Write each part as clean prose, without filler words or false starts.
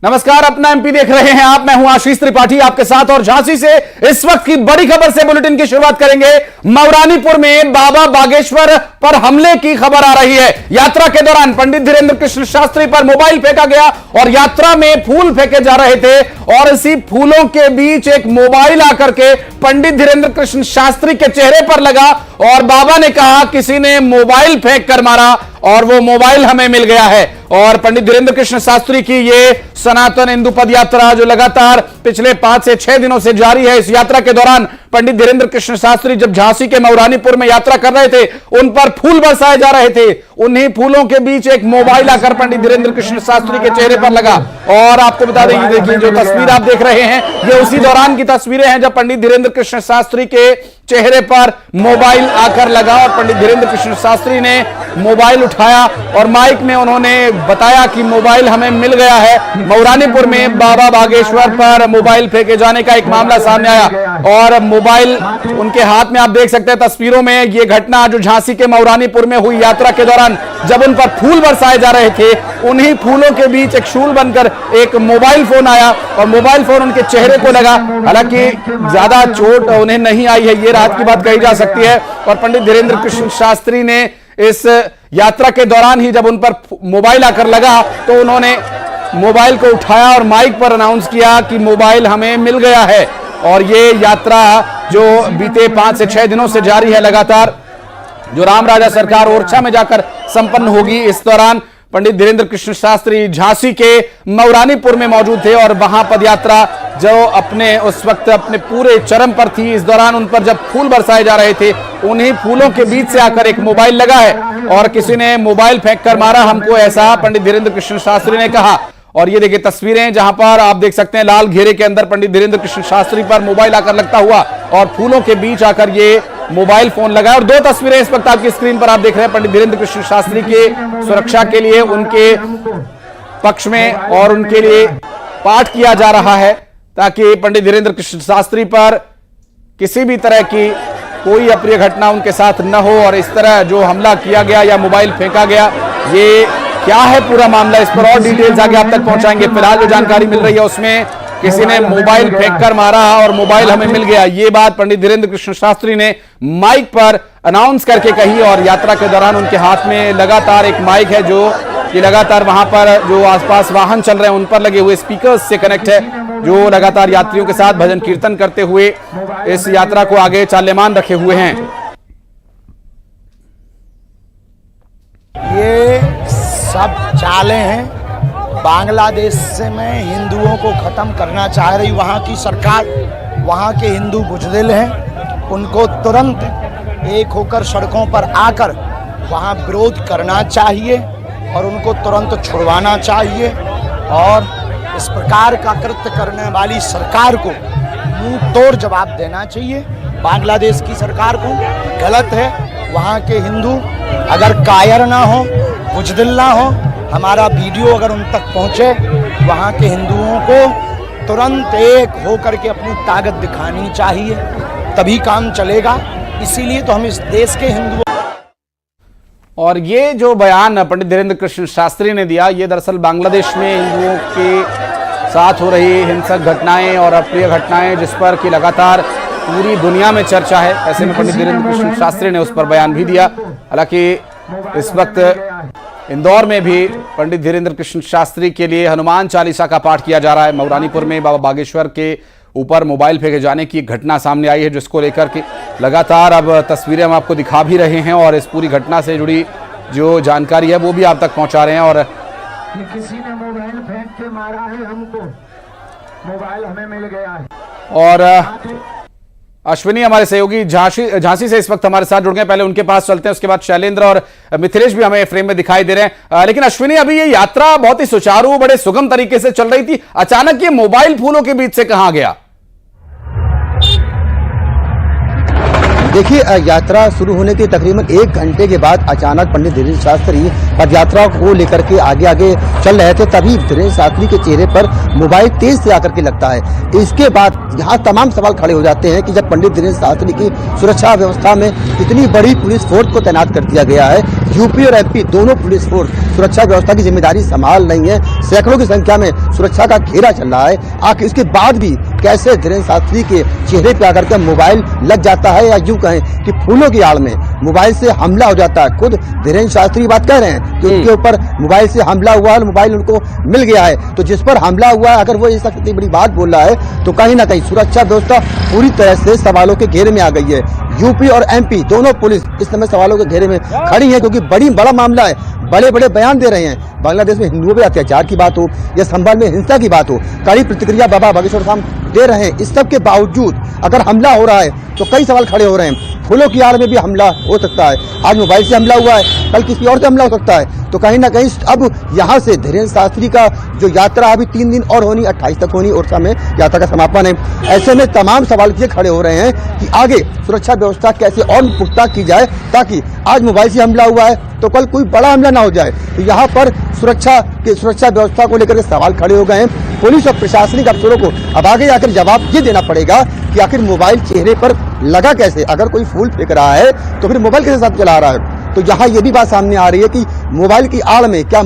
नमस्कार, अपना एमपी देख रहे हैं आप। मैं हूं आशीष त्रिपाठी आपके साथ और झांसी से इस वक्त की बड़ी खबर से बुलेटिन की शुरुआत करेंगे। मऊरानीपुर में बाबा बागेश्वर पर हमले की खबर आ रही है। यात्रा के दौरान पंडित धीरेन्द्र कृष्ण शास्त्री पर मोबाइल फेंका गया और यात्रा में फूल फेंके जा रहे थे और इसी फूलों के बीच एक मोबाइल आकर के पंडित धीरेन्द्र कृष्ण शास्त्री के चेहरे पर लगा और बाबा ने कहा किसी ने मोबाइल फेंक कर मारा और वो मोबाइल हमें मिल गया है। और पंडित धीरेन्द्र कृष्ण शास्त्री की ये सनातन हिंदू पद यात्रा जो लगातार पिछले 5 से 6 दिनों से जारी है। इस यात्रा के दौरान पंडित धीरेन्द्र कृष्ण शास्त्री जब झांसी के मऊरानीपुर में यात्रा कर रहे थे, उन पर फूल बरसाए जा रहे थे। उन्हीं फूलों के बीच एक मोबाइल आकर पंडित धीरेन्द्र कृष्ण शास्त्री के चेहरे पर लगा। और आपको बता दें, देखिए जो तस्वीर आप देख रहे हैं, ये उसी दौरान की तस्वीरें हैं जब पंडित धीरेन्द्र कृष्ण शास्त्री के चेहरे पर मोबाइल आकर लगा और पंडित धीरेन्द्र कृष्ण शास्त्री ने मोबाइल उठाया और माइक में उन्होंने बताया कि मोबाइल हमें मिल गया है। मऊरानीपुर में बाबा बागेश्वर पर मोबाइल फेंके जाने का एक मामला सामने आया और मोबाइल उनके हाथ में आप देख सकते हैं तस्वीरों में। ये घटना जो झांसी के मऊरानीपुर में हुई यात्रा के दौरान जब उन पर फूल बरसाए जा रहे थे, उन्हीं फूलों के बीच एक शूल बनकर एक मोबाइल फोन आया और मोबाइल फोन उनके चेहरे को लगा। हालांकि ज्यादा चोट उन्हें नहीं आई है, ये राहत की बात कही जा सकती है। और पंडित धीरेन्द्र कृष्ण शास्त्री ने इस यात्रा के दौरान ही जब उन पर मोबाइल आकर लगा तो उन्होंने मोबाइल को उठाया और माइक पर अनाउंस किया कि मोबाइल हमें मिल गया है। और ये यात्रा जो बीते 5 से 6 दिनों से जारी है लगातार, जो राम राजा सरकार ओरछा में जाकर संपन्न होगी। इस दौरान पंडित धीरेन्द्र कृष्ण शास्त्री झांसी के मऊरानीपुर में मौजूद थे और वहां पदयात्रा जो अपने उस वक्त अपने पूरे चरम पर थी। इस दौरान उन पर जब फूल बरसाए जा रहे थे, उन्हीं फूलों के बीच से आकर एक मोबाइल लगा है और किसी ने मोबाइल फेंक कर मारा हमको, ऐसा पंडित धीरेन्द्र कृष्ण शास्त्री ने कहा। और ये देखिए तस्वीरें जहां पर आप देख सकते हैं लाल घेरे के अंदर पंडित धीरेन्द्र कृष्ण शास्त्री पर मोबाइल आकर लगता हुआ और फूलों के बीच आकर ये मोबाइल फोन लगा। और 2 तस्वीरें इस वक्त आपकी स्क्रीन पर आप देख रहे हैं। पंडित धीरेन्द्र कृष्ण शास्त्री के सुरक्षा के लिए उनके पक्ष में और उनके लिए पाठ किया जा रहा है ताकि पंडित धीरेन्द्र कृष्ण शास्त्री पर किसी भी तरह की कोई अप्रिय घटना उनके साथ न हो। और इस तरह जो हमला किया गया या मोबाइल फेंका गया, ये क्या है पूरा मामला, इस पर और डिटेल्स आगे आप तक पहुंचाएंगे। फिलहाल जो जानकारी मिल रही है उसमें किसी ने मोबाइल फेंक कर मारा और मोबाइल हमें मिल गया, ये बात पंडित धीरेन्द्र कृष्ण शास्त्री ने माइक पर अनाउंस करके कही। और यात्रा के दौरान उनके हाथ में लगातार एक माइक है जो कि लगातार वहां पर जो आसपास वाहन चल रहे हैं उन पर लगे हुए स्पीकर्स से कनेक्ट है, जो लगातार यात्रियों के साथ भजन कीर्तन करते हुए इस यात्रा को आगे चाल्यमान रखे हुए हैं। ये सब चालें हैं बांग्लादेश से में हिंदुओं को ख़त्म करना चाह रही वहाँ की सरकार। वहाँ के हिंदू बुज़दिल हैं, उनको तुरंत एक होकर सड़कों पर आकर वहाँ विरोध करना चाहिए और उनको तुरंत छुड़वाना चाहिए। और इस प्रकार का कृत्य करने वाली सरकार को मुंह तोड़ जवाब देना चाहिए। बांग्लादेश की सरकार को गलत है। वहाँ के हिंदू अगर कायर ना हो, बुज़दिल ना हो, हमारा वीडियो अगर उन तक पहुँचे, वहाँ के हिंदुओं को तुरंत एक होकर के अपनी ताकत दिखानी चाहिए, तभी काम चलेगा। इसीलिए तो हम इस देश के हिंदुओं। और ये जो बयान पंडित धीरेन्द्र कृष्ण शास्त्री ने दिया, ये दरअसल बांग्लादेश में हिंदुओं के साथ हो रही हिंसक घटनाएं और अप्रिय घटनाएं जिस पर कि लगातार पूरी दुनिया में चर्चा है, ऐसे में पंडित धीरेन्द्र कृष्ण शास्त्री ने उस पर बयान भी दिया। हालांकि इस वक्त इंदौर में भी पंडित धीरेन्द्र कृष्ण शास्त्री के लिए हनुमान चालीसा का पाठ किया जा रहा है। मऊरानीपुर में बाबा बागेश्वर के ऊपर मोबाइल फेंके जाने की घटना सामने आई है, जिसको लेकर के लगातार अब तस्वीरें हम आपको दिखा भी रहे हैं और इस पूरी घटना से जुड़ी जो जानकारी है वो भी आप तक पहुंचा रहे हैं। और किसी ने मोबाइल फेंक के मारा है हमको, मोबाइल हमें मिल गया है। और अश्विनी हमारे सहयोगी झांसी से इस वक्त हमारे साथ जुड़ गए, पहले उनके पास चलते हैं, उसके बाद शैलेंद्र और मिथिलेश भी हमें फ्रेम में दिखाई दे रहे हैं। लेकिन अश्विनी, अभी ये यात्रा बहुत ही सुचारू बड़े सुगम तरीके से चल रही थी, अचानक ये मोबाइल फूलों के बीच से कहां गया? देखिए, यात्रा शुरू होने के तकरीबन 1 घंटे के बाद अचानक पंडित धीरेन्द्र शास्त्री पदयात्रा को लेकर के आगे आगे चल रहे थे, तभी धीरेन्द्र शास्त्री के चेहरे पर मोबाइल तेज से आकर के लगता है। इसके बाद यहाँ तमाम सवाल खड़े हो जाते हैं कि जब पंडित धीरेन्द्र शास्त्री की सुरक्षा व्यवस्था में इतनी बड़ी पुलिस फोर्स को तैनात कर दिया गया है, यूपी और एमपी दोनों पुलिस फोर्स सुरक्षा व्यवस्था की जिम्मेदारी संभाल नहीं है, सैकड़ों की संख्या में सुरक्षा का घेरा चल रहा है, आखिर इसके बाद भी कैसे धीरेन्द्र शास्त्री के चेहरे पर आकर के मोबाइल लग जाता है, या यूं कहें कि फूलों की आड़ में मोबाइल से हमला हो जाता है। खुद धीरेन्द्र शास्त्री बात कह रहे हैं कि उनके ऊपर मोबाइल से हमला हुआ है और मोबाइल उनको मिल गया है। तो जिस पर हमला हुआ है, अगर वो ऐसा इतनी बड़ी बात बोल रहा है, तो कहीं ना कहीं सुरक्षा व्यवस्था पूरी तरह से सवालों के घेरे में आ गई है। यूपी और एमपी दोनों पुलिस इस समय सवालों के घेरे में खड़ी है, क्योंकि बड़ा मामला है, बड़े बड़े बयान दे रहे हैं। बांग्लादेश में हिंदुओं पर अत्याचार की बात हो या संभल में हिंसा की बात हो, कड़ी प्रतिक्रिया बाबा बागेश्वर धाम दे रहे हैं। इस सब के बावजूद अगर हमला हो रहा है तो कई सवाल खड़े हो रहे हैं। फूलों की आड़ में भी हमला हो सकता है, आज मोबाइल से हमला हुआ है, कल किसी और से हमला हो सकता है। तो कहीं ना कहीं अब यहाँ से धीरेन्द्र शास्त्री का जो यात्रा अभी 3 दिन और होनी, 28 तक होनी, ओरछा में यात्रा का समापन है। ऐसे में तमाम सवाल ये खड़े हो रहे हैं कि आगे सुरक्षा व्यवस्था कैसे और पुख्ता की जाए, ताकि आज मोबाइल से हमला हुआ है तो कल कोई बड़ा हमला ना हो जाए। तो यहाँ पर सुरक्षा व्यवस्था को लेकर के सवाल खड़े हो गए हैं। पुलिस और प्रशासनिक अफसरों को अब आगे जाकर जवाब ये देना पड़ेगा कि आखिर मोबाइल चेहरे पर लगा कैसे। अगर कोई फूल फेंक रहा है तो फिर मोबाइल कैसे साथ चला रहा है। तो यहाँ ये भी बात सामने आ रही है कि मोबाइल की आड़ में क्या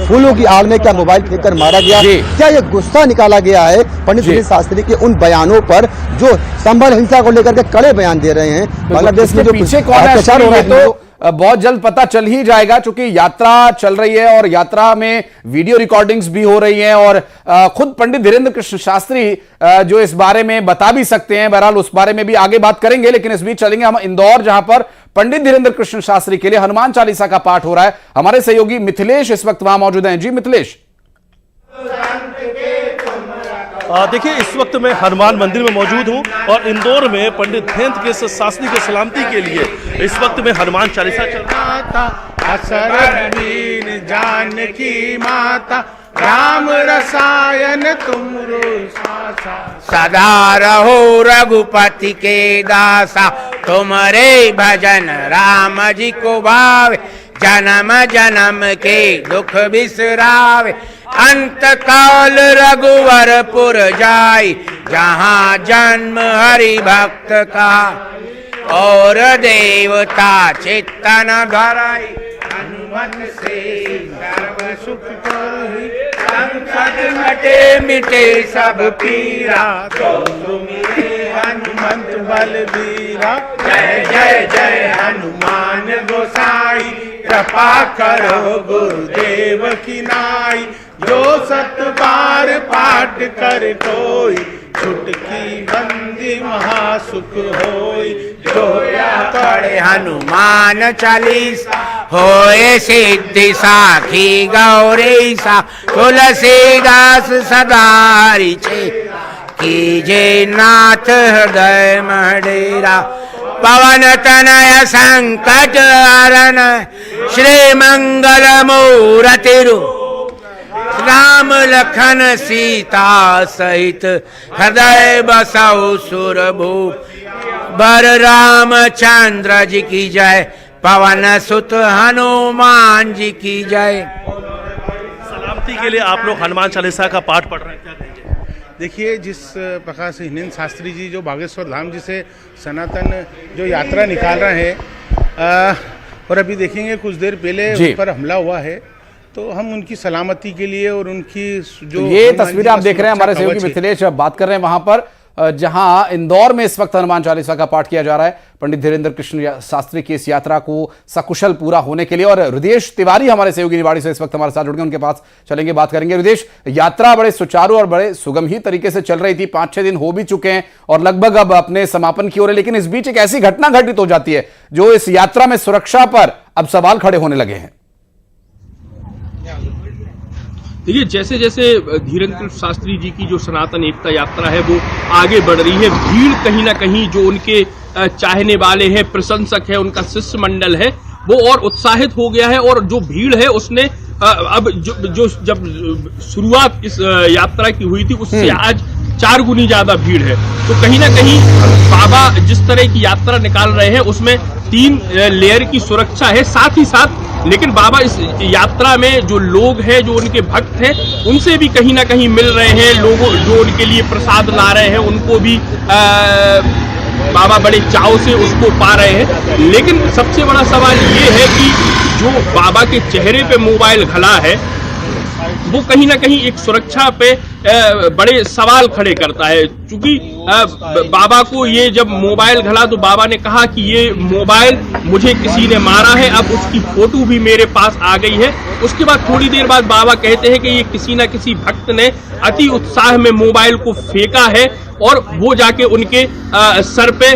फूलों की आड़ में क्या मोबाइल फेंक कर मारा गया, क्या ये गुस्सा निकाला गया है पंडित धीरेन्द्र शास्त्री के उन बयानों पर जो संभल हिंसा को लेकर के कड़े बयान दे रहे हैं। बांग्लादेश में जो पीछे कौन अत्याचार हो रहा है तो बहुत जल्द पता चल ही जाएगा, क्योंकि यात्रा चल रही है और यात्रा में वीडियो रिकॉर्डिंग्स भी हो रही हैं और खुद पंडित धीरेन्द्र कृष्ण शास्त्री जो इस बारे में बता भी सकते हैं। बहरहाल उस बारे में भी आगे बात करेंगे, लेकिन इस बीच चलेंगे हम इंदौर, जहां पर पंडित धीरेन्द्र कृष्ण शास्त्री के लिए हनुमान चालीसा का पाठ हो रहा है। हमारे सहयोगी मिथिलेश इस वक्त वहां मौजूद हैं। जी मिथिलेश। देखिए, इस वक्त मैं हनुमान मंदिर में मौजूद हूं और इंदौर में पंडित धीरेन्द्र कृष्ण शास्त्री के सलामती के लिए इस वक्त में हनुमान चालीसा चल रहा है। जानकी माता राम रसायन तुम सदा रहो रघुपति के दासा, तुम्हारे भजन राम जी को भावे, जन्म जन्म के दुख बिसरावे, अंत काल रघुवरपुर जाई, जहाँ जन्म हरि भक्त का, और देवता चित्तन धराई, हनुमत से सर्व सुख करहि, संकट हटे मिटे सब पीरा, तो मिले हनुमंत बलबीरा। जय जय जय हनुमान गोसाई, कृपा करो गुरुदेव की नाई, जो 7 बार पाठ कर कोई, छुटकी बंदी महासुख होई, जो पढ़े हनुमान चालीसा, होए सिद्धि साखी गौरीसा, तुलसीदास सदा हरिचे, कीजे नाथ हृदय मडेरा, पवन तनय संकट हरण, श्री मंगल मूर्ति रूप, राम लखन सीता सहित, हृदय बसौ सुरभूप, बर रामचंद्र जी की जय, पवन सुत हनुमान जी की जय। सलामती के लिए आप लोग हनुमान चालीसा का पाठ पढ़ रहे हैं, क्या कहेंगे? देखिए, जिस प्रकार से धीरेन्द्र शास्त्री जी जो बागेश्वर धाम जी से सनातन जो यात्रा निकाल रहे हैं, और अभी देखेंगे कुछ देर पहले उन पर हमला हुआ है, तो हम उनकी सलामती के लिए और उनकी जो ये तस्वीरें आप देख रहे हैं, हमारे सहयोगी मिथिलेश बात कर रहे हैं वहां पर, जहां इंदौर में इस वक्त हनुमान चालीसा का पाठ किया जा रहा है पंडित धीरेन्द्र कृष्ण शास्त्री की इस यात्रा को सकुशल पूरा होने के लिए। और हृदयेश तिवारी हमारे सहयोगी निवाड़ी से इस वक्त हमारे साथ जुड़ गए, उनके पास चलेंगे, बात करेंगे। हृदयेश, यात्रा बड़े सुचारू और बड़े सुगम ही तरीके से चल रही थी, 5-6 दिन हो भी चुके हैं और लगभग अब अपने समापन की ओर है, लेकिन इस बीच एक ऐसी घटना घटित हो जाती है जो इस यात्रा में सुरक्षा पर अब सवाल खड़े होने लगे हैं। देखिए, जैसे जैसे धीरेन्द्र शास्त्री जी की जो सनातन एकता यात्रा है वो आगे बढ़ रही है, भीड़ कहीं ना कहीं जो उनके चाहने वाले हैं, प्रशंसक है, उनका शिष्य मंडल है, वो और उत्साहित हो गया है। और जो भीड़ है उसने अब जब शुरुआत इस यात्रा की हुई थी उससे आज 4 गुनी ज्यादा भीड़ है। तो कहीं ना कहीं बाबा जिस तरह की यात्रा निकाल रहे हैं उसमें 3 लेयर की सुरक्षा है, साथ ही साथ लेकिन बाबा इस यात्रा में जो लोग हैं, जो उनके भक्त हैं, उनसे भी कहीं ना कहीं मिल रहे हैं। लोगों जो उनके लिए प्रसाद ला रहे हैं उनको भी बाबा बड़े चाव से उसको पा रहे हैं। लेकिन सबसे बड़ा सवाल ये है कि जो बाबा के चेहरे पे मोबाइल घला है वो कहीं ना कहीं एक सुरक्षा पे बड़े सवाल खड़े करता है। क्योंकि बाबा को ये जब मोबाइल घला तो बाबा ने कहा कि ये मोबाइल मुझे किसी ने मारा है, अब उसकी फोटो भी मेरे पास आ गई है। उसके बाद थोड़ी देर बाद बाबा कहते हैं कि ये किसी ना किसी भक्त ने अति उत्साह में मोबाइल को फेंका है और वो जाके उनके सर पे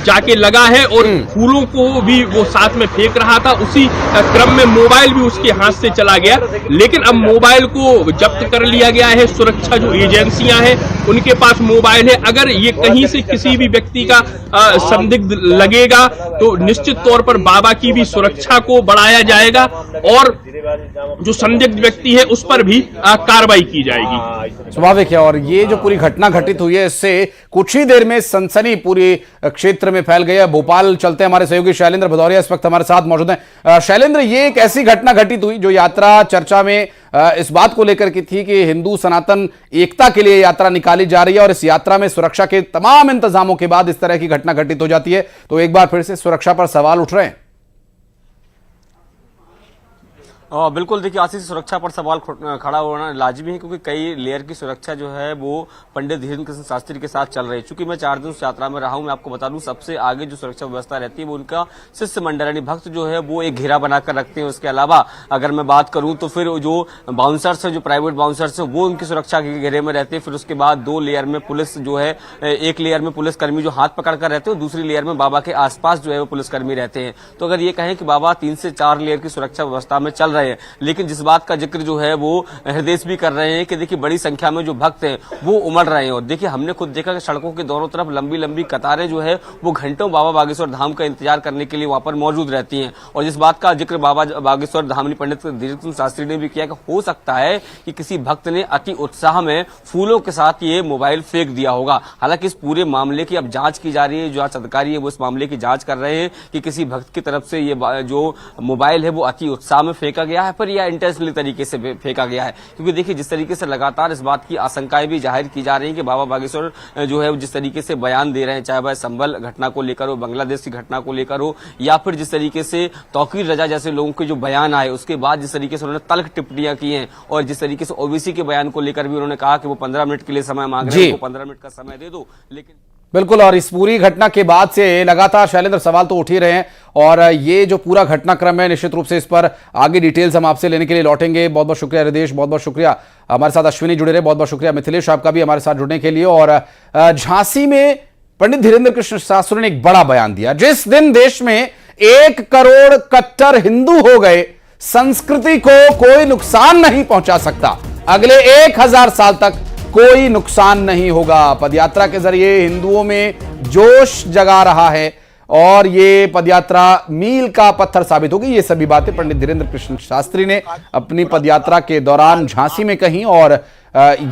जाके लगा है और फूलों को भी वो साथ में फेंक रहा था। उसी क्रम में मोबाइल भी उसके हाथ से चला गया। लेकिन अब मोबाइल को जब्त कर लिया गया है। सुरक्षा जो एजेंसियां हैं उनके पास मोबाइल है। अगर ये कहीं से किसी भी व्यक्ति का संदिग्ध लगेगा तो निश्चित तौर पर बाबा की भी सुरक्षा को बढ़ाया जाएगा और जो संदिग्ध व्यक्ति है उस पर भी कार्रवाई की जाएगी। स्वाभाविक है। और ये जो पूरी घटना घटित हुई है इससे कुछ ही देर में सनसनी पूरे क्षेत्र में फैल गई है। भोपाल चलते हैं, हमारे सहयोगी शैलेंद्र भदौरिया इस वक्त हमारे साथ मौजूद हैं। शैलेंद्र, ये एक ऐसी घटना घटित हुई जो यात्रा चर्चा में इस बात को लेकर की थी कि हिंदू सनातन एकता के लिए यात्रा निकाली जा रही है और इस यात्रा में सुरक्षा के तमाम इंतजामों के बाद इस तरह की घटना घटित हो जाती है, तो एक बार फिर से सुरक्षा पर सवाल उठ रहे हैं। बिल्कुल, देखिए आशीष, सुरक्षा पर सवाल खड़ा होना लाजमी है क्योंकि कई लेयर की सुरक्षा जो है वो पंडित धीरेन्द्र कृष्ण शास्त्री के साथ चल रही है। चूंकि मैं 4 दिन उस यात्रा में रहा हूं, मैं आपको बता दूं सबसे आगे जो सुरक्षा व्यवस्था रहती है वो उनका शिष्य मंडल यानी भक्त जो है वो एक घेरा बनाकर रखते हैं। उसके अलावा अगर मैं बात करूं तो फिर जो बाउंसर्स है, जो प्राइवेट बाउंसर्स है, वो उनकी सुरक्षा के घेरे में रहते हैं। फिर उसके बाद 2 लेयर में पुलिस जो है, एक लेयर में पुलिसकर्मी जो हाथ पकड़ कर रहते हैं, दूसरी लेयर में बाबा के आसपास जो है वो पुलिसकर्मी रहते हैं। तो अगर ये कहें कि बाबा 3 से 4 लेयर की सुरक्षा व्यवस्था में चल रहे हैं, लेकिन जिस बात का जिक्र जो है वो हृदय भी कर रहे हैं कि देखिए बड़ी संख्या में जो भक्त हैं वो उमड़ रहे हैं। और देखिए हमने खुद देखा कि सड़कों के दोनों तरफ लंबी लंबी कतारें जो है वो घंटों बाबा बागेश्वर धाम का इंतजार करने के लिए वहां पर मौजूद रहती हैं। और जिस बात का जिक्र बाबा बागेश्वर धाम पंडित धीरेन्द्र कृष्ण शास्त्री ने भी किया कि हो सकता है कि किसी भक्त ने अति उत्साह में फूलों के साथ ये मोबाइल फेंक दिया होगा। हालांकि इस पूरे मामले की अब जांच की जा रही है। जांच अधिकारी है वो इस मामले की जांच कर रहे हैं कि किसी भक्त की तरफ से ये जो मोबाइल है वो अति उत्साह में फेंका गया है पर या इंटेंशनली तरीके से फेंका गया है। क्योंकि देखिए जिस तरीके से लगातार इस बात की आशंकाएं भी जाहिर की जा रही है कि बाबा बागेश्वर जो है जिस तरीके से बयान दे रहे हैं, चाहे वह संभल घटना को लेकर हो, बांग्लादेश की घटना को लेकर हो, या फिर जिस तरीके से तौकीर रजा जैसे लोगों के जो बयान आए उसके बाद जिस तरीके से उन्होंने तल्ख टिप्पणियां की हैं और जिस तरीके से ओबीसी के बयान को लेकर भी उन्होंने कहा कि वो 15 मिनट के लिए समय मांग रहे हैं, वो 15 मिनट का समय दे दो। लेकिन बिल्कुल, और इस पूरी घटना के बाद से लगातार शैलेंद्र सवाल तो उठ ही रहे हैं और ये जो पूरा घटनाक्रम है निश्चित रूप से इस पर आगे डिटेल्स हम आपसे लेने के लिए लौटेंगे। बहुत बहुत शुक्रिया हृदय, बहुत बहुत शुक्रिया हमारे साथ अश्विनी जुड़े रहे, बहुत बहुत शुक्रिया मिथिलेश आपका भी हमारे साथ जुड़ने के लिए। और झांसी में पंडित धीरेन्द्र कृष्ण शास्त्री ने एक बड़ा बयान दिया। जिस दिन देश में 1 करोड़ कट्टर हिंदू हो गए, संस्कृति को कोई नुकसान नहीं पहुंचा सकता, अगले 1000 साल तक कोई नुकसान नहीं होगा। पदयात्रा के जरिए हिंदुओं में जोश जगा रहा है और ये पदयात्रा मील का पत्थर साबित होगी। ये सभी बातें पंडित धीरेन्द्र कृष्ण शास्त्री ने अपनी पदयात्रा के दौरान झांसी में कही और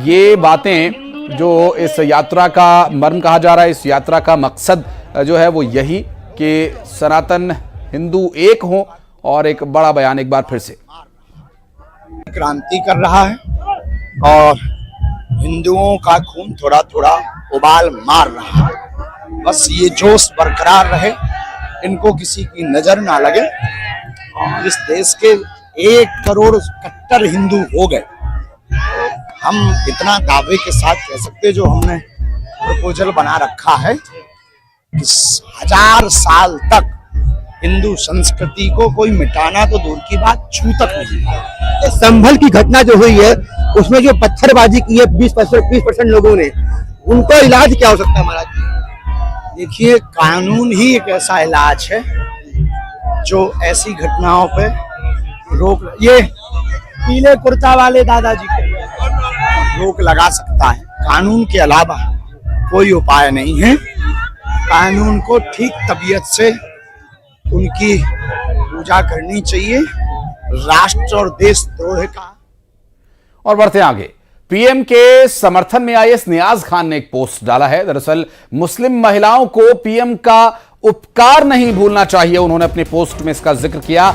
ये बातें जो इस यात्रा का मर्म कहा जा रहा है, इस यात्रा का मकसद जो है वो यही कि सनातन हिंदू एक हो। और एक बड़ा बयान एक बार फिर से क्रांति कर रहा है और हिंदुओं का खून थोड़ा थोड़ा उबाल मार रहा है। बस ये जोश बरकरार रहे, इनको किसी की नजर ना लगे। और इस देश के 1 करोड़ कट्टर हिंदू हो गए। हम इतना दावे के साथ कह सकते जो हमने प्रपोजल बना रखा है कि 1000 साल तक हिंदू संस्कृति को कोई मिटाना तो दूर की बात, छू तक नहीं। संभल की घटना जो हुई है उसमें जो पत्थरबाजी की है 20% लोगों ने, उनको इलाज क्या हो सकता है महाराज? देखिए, कानून ही एक ऐसा इलाज है जो ऐसी घटनाओं पे रोक, ये पीले कुर्ता वाले दादाजी को रोक लगा सकता है। कानून के अलावा कोई उपाय नहीं है। कानून को ठीक तबीयत से उनकी पूजा करनी चाहिए। राष्ट्र और देशद्रोह का। और बढ़ते आगे, पीएम के समर्थन में आईएएस नियाज खान ने एक पोस्ट डाला है। दरअसल मुस्लिम महिलाओं को पीएम का उपकार नहीं भूलना चाहिए, उन्होंने अपने पोस्ट में इसका जिक्र किया।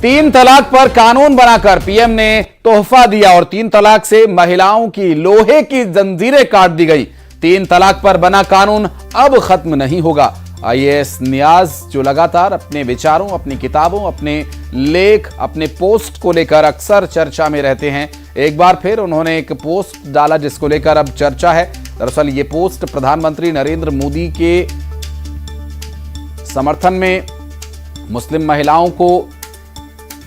3 तलाक पर कानून बनाकर पीएम ने तोहफा दिया और 3 तलाक से महिलाओं की लोहे की जंजीरें काट दी गई। 3 तलाक पर बना कानून अब खत्म नहीं होगा। आईएएस नियाज जो लगातार अपने विचारों, अपनी किताबों, अपने लेख, अपने पोस्ट को लेकर अक्सर चर्चा में रहते हैं। एक बार फिर उन्होंने एक पोस्ट डाला जिसको लेकर अब चर्चा है। दरअसल ये पोस्ट प्रधानमंत्री नरेंद्र मोदी के समर्थन में मुस्लिम महिलाओं को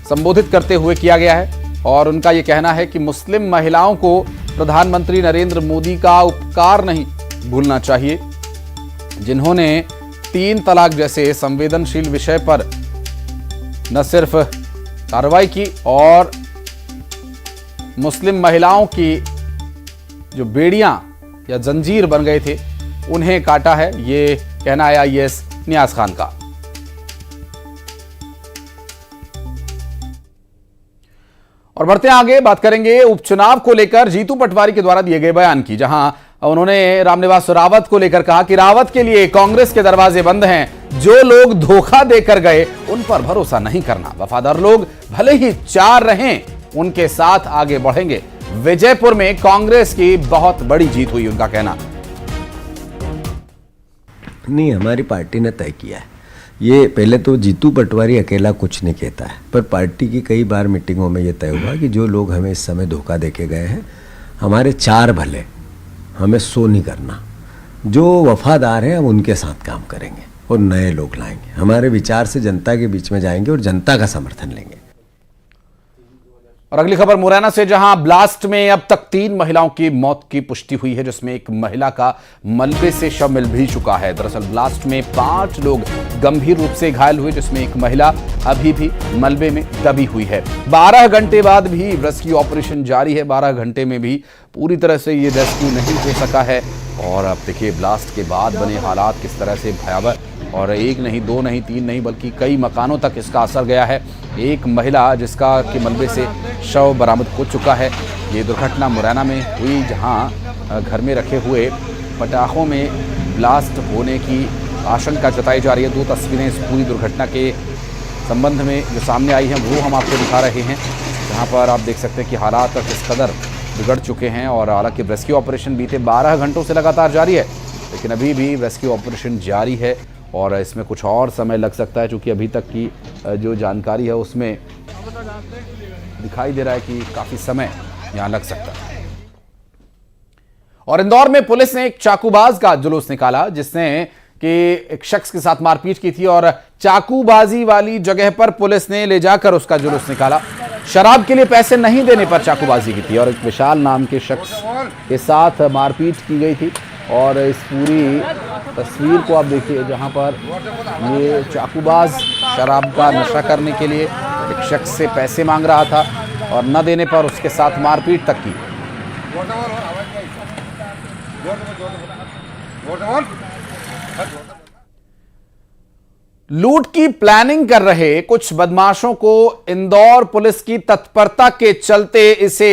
संबोधित करते हुए किया गया है और उनका यह कहना है कि मुस्लिम महिलाओं को प्रधानमंत्री नरेंद्र मोदी का उपकार नहीं भूलना चाहिए, जिन्होंने 3 तलाक जैसे संवेदनशील विषय पर न सिर्फ कार्रवाई की और मुस्लिम महिलाओं की जो बेड़ियां या जंजीर बन गए थे उन्हें काटा है। ये कहना है आईएएस नियाज खान का। और बढ़ते आगे बात करेंगे उपचुनाव को लेकर जीतू पटवारी के द्वारा दिए गए बयान की, जहां उन्होंने रामनिवास रावत को लेकर कहा कि रावत के लिए कांग्रेस के दरवाजे बंद हैं। जो लोग धोखा देकर गए उन पर भरोसा नहीं करना। वफादार लोग भले ही 4 रहें, उनके साथ आगे बढ़ेंगे। विजयपुर में कांग्रेस की बहुत बड़ी जीत हुई, उनका कहना। नहीं, हमारी पार्टी ने तय किया है। ये पहले तो जीतू पटवारी अकेला कुछ नहीं कहता है, पर पार्टी की कई बार मीटिंगों में ये तय हुआ कि जो लोग हमें इस समय धोखा देके गए हैं, हमारे 4 भले, हमें 100 नहीं करना। जो वफादार हैं हम उनके साथ काम करेंगे और नए लोग लाएंगे। हमारे विचार से जनता के बीच में जाएंगे और जनता का समर्थन लेंगे। और अगली खबर मुरैना से, जहां ब्लास्ट में अब तक 3 महिलाओं की मौत की पुष्टि हुई है, जिसमें एक महिला का मलबे से शव मिल भी चुका है। दरअसल ब्लास्ट में 5 लोग गंभीर रूप से घायल हुए, जिसमें एक महिला अभी भी मलबे में दबी हुई है। 12 घंटे बाद भी रेस्क्यू ऑपरेशन जारी है। 12 घंटे में भी पूरी तरह से ये रेस्क्यू नहीं हो सका है। और अब देखिए ब्लास्ट के बाद बने हालात किस तरह से भयावह, और 1 नहीं, 2 नहीं, 3 नहीं, बल्कि कई मकानों तक इसका असर गया है। एक महिला जिसका के मलबे से शव बरामद हो चुका है। ये दुर्घटना मुरैना में हुई, जहां घर में रखे हुए पटाखों में ब्लास्ट होने की आशंका जताई जा रही है। 2 तस्वीरें इस पूरी दुर्घटना के संबंध में जो सामने आई हैं वो हम आपको दिखा रहे हैं, जहां पर आप देख सकते हैं कि हालात किस कदर बिगड़ चुके हैं। और हालांकि रेस्क्यू ऑपरेशन बीते 12 घंटों से लगातार जारी है, लेकिन अभी भी रेस्क्यू ऑपरेशन जारी है और इसमें कुछ और समय लग सकता है, क्योंकि अभी तक की जो जानकारी है उसमें दिखाई दे रहा है कि काफ़ी समय यहाँ लग सकता है। और इंदौर में पुलिस ने एक चाकूबाज का जुलूस निकाला, जिसने कि एक शख्स के साथ मारपीट की थी और चाकूबाजी वाली जगह पर पुलिस ने ले जाकर उसका जुलूस निकाला। शराब के लिए पैसे नहीं देने पर चाकूबाजी की थी और एक विशाल नाम के शख्स के साथ मारपीट की गई थी। और इस पूरी तस्वीर को आप देखिए, जहां पर ये चाकूबाज शराब का नशा करने के लिए एक शख्स से पैसे मांग रहा था और न देने पर उसके साथ मारपीट तक की। लूट की प्लानिंग कर रहे कुछ बदमाशों को इंदौर पुलिस की तत्परता के चलते इसे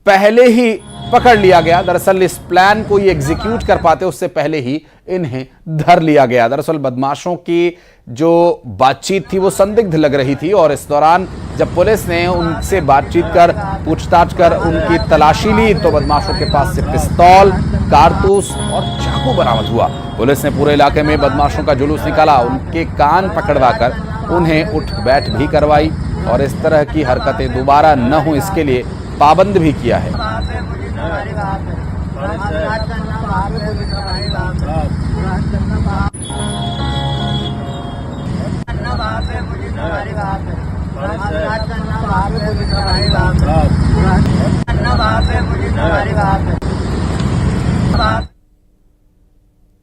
पहले ही पकड़ लिया गया। दरअसल इस प्लान को ये एग्जीक्यूट कर पाते उससे पहले ही इन्हें धर लिया गया। दरअसल बदमाशों की जो बातचीत थी वो संदिग्ध लग रही थी और इस दौरान जब पुलिस ने उनसे बातचीत कर पूछताछ कर उनकी तलाशी ली तो बदमाशों के पास से पिस्तौल, कारतूस और चाकू बरामद हुआ। पुलिस ने पूरे इलाके में बदमाशों का जुलूस निकाला, उनके कान पकड़वाकर उन्हें उठ बैठ भी करवाई और इस तरह की हरकतें दोबारा न हो इसके लिए पाबंद भी किया है।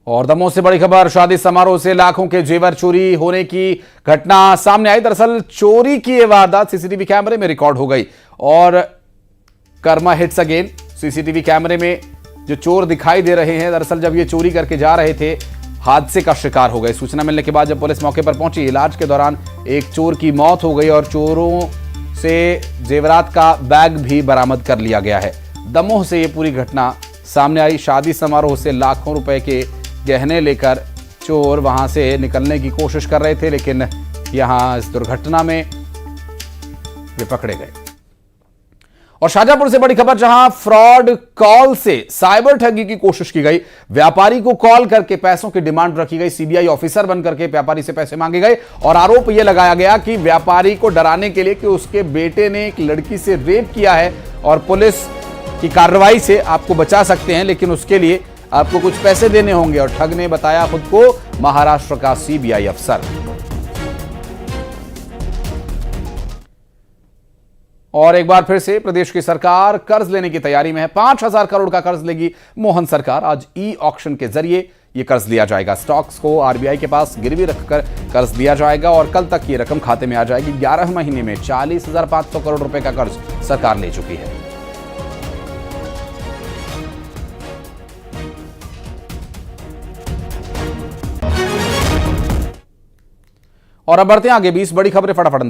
और दमोह से बड़ी खबर, शादी समारोह से लाखों के जेवर चोरी होने की घटना सामने आई। दरअसल चोरी की ये वारदात सीसीटीवी कैमरे में रिकॉर्ड हो गई और कर्मा हिट्स अगेन। सीसीटीवी कैमरे में जो चोर दिखाई दे रहे हैं, दरअसल जब ये चोरी करके जा रहे थे हादसे का शिकार हो गए। सूचना मिलने के बाद जब पुलिस मौके पर पहुंची, इलाज के दौरान एक चोर की मौत हो गई और चोरों से जेवरात का बैग भी बरामद कर लिया गया है। दमोह से ये पूरी घटना सामने आई। शादी समारोह से लाखों रुपए के गहने लेकर चोर वहां से निकलने की कोशिश कर रहे थे, लेकिन यहां इस दुर्घटना में वे पकड़े गए। और शाहजहांपुर से बड़ी खबर, जहां फ्रॉड कॉल से साइबर ठगी की कोशिश की गई। व्यापारी को कॉल करके पैसों की डिमांड रखी गई। सीबीआई ऑफिसर बनकर के व्यापारी से पैसे मांगे गए और आरोप यह लगाया गया कि व्यापारी को डराने के लिए कि उसके बेटे ने एक लड़की से रेप किया है और पुलिस की कार्रवाई से आपको बचा सकते हैं, लेकिन उसके लिए आपको कुछ पैसे देने होंगे। और ठग ने बताया खुद को महाराष्ट्र का सीबीआई अफसर। और एक बार फिर से प्रदेश की सरकार कर्ज लेने की तैयारी में है। 5,000 करोड़ का कर्ज लेगी मोहन सरकार। आज ई ऑक्शन के जरिए यह कर्ज लिया जाएगा। स्टॉक्स को आरबीआई के पास गिरवी रखकर कर्ज दिया जाएगा और कल तक ये रकम खाते में आ जाएगी। 11 महीने में 40,500 करोड़ रुपए का कर्ज सरकार ले चुकी है। और अब बढ़ते हैं आगे। 20 बड़ी खबरें फटाफट।